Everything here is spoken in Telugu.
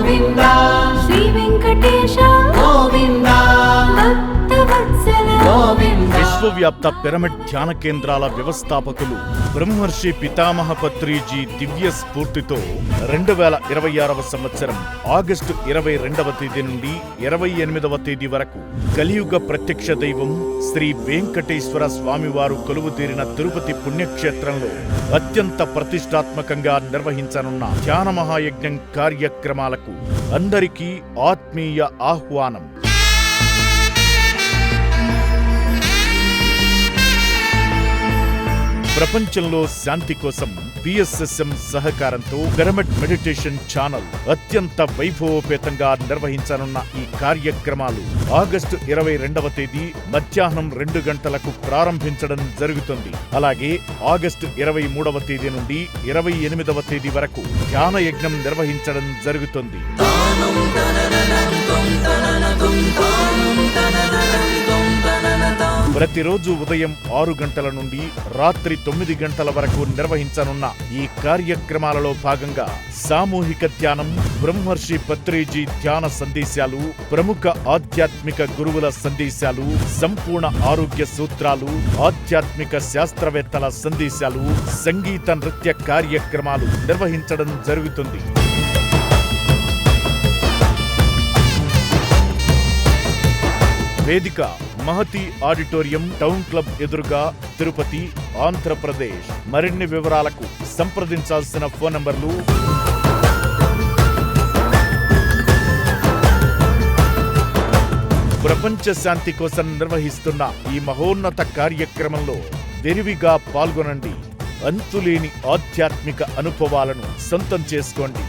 గోవింద శ్రీ వెంకటేశ గోవింద భక్తవత్సల గోవింద. విశ్వవ్యాప్త పిరమిడ్ ధ్యాన కేంద్రాల వ్యవస్థాపకులు బ్రహ్మర్షి పితామహ పత్రిజీ దివ్య స్ఫూర్తితో 2026వ సంవత్సరం ఆగస్టు 22వ తేదీ నుండి 28వ తేదీ వరకు కలియుగ ప్రత్యక్ష దైవం శ్రీ వెంకటేశ్వర స్వామివారు కొలువుతీరిన తిరుపతి పుణ్యక్షేత్రంలో అత్యంత ప్రతిష్టాత్మకంగా నిర్వహించనున్న ధ్యాన మహాయజ్ఞం కార్యక్రమాలకు అందరికీ ఆత్మీయ ఆహ్వానం. ప్రపంచంలో శాంతి కోసం పిఎస్ఎస్ఎం సహకారంతో పిరమిడ్ మెడిటేషన్ ఛానల్ అత్యంత వైభవోపేతంగా నిర్వహించనున్న ఈ కార్యక్రమాలు ఆగస్టు 22వ తేదీ మధ్యాహ్నం 2 గంటలకు ప్రారంభించడం జరుగుతుంది. అలాగే ఆగస్టు 23వ తేదీ నుండి 28వ తేదీ వరకు ధ్యాన యజ్ఞం నిర్వహించడం జరుగుతుంది. ప్రతిరోజు ఉదయం 6 గంటల నుండి రాత్రి 9 గంటల వరకు నిర్వహించనున్న ఈ కార్యక్రమాలలో భాగంగా సామూహిక ధ్యానం, బ్రహ్మర్షి పత్రిజీ ధ్యాన సందేశాలు, ప్రముఖ ఆధ్యాత్మిక గురువుల సందేశాలు, సంపూర్ణ ఆరోగ్య సూత్రాలు, ఆధ్యాత్మిక శాస్త్రవేత్తల సందేశాలు, సంగీత నృత్య కార్యక్రమాలు నిర్వహించడం జరుగుతుంది. వేదిక మహతి ఆడిటోరియం, టౌన్ క్లబ్ ఎదురుగా, తిరుపతి, ఆంధ్రప్రదేశ్. మరిన్ని వివరాలకు సంప్రదించాల్సిన ఫోన్ నంబర్లు ప్రపంచ శాంతి కోసం నిర్వహిస్తున్న ఈ మహోన్నత కార్యక్రమంలో విరివిగా పాల్గొనండి. అంతులేని ఆధ్యాత్మిక అనుభవాలను సొంతం చేసుకోండి.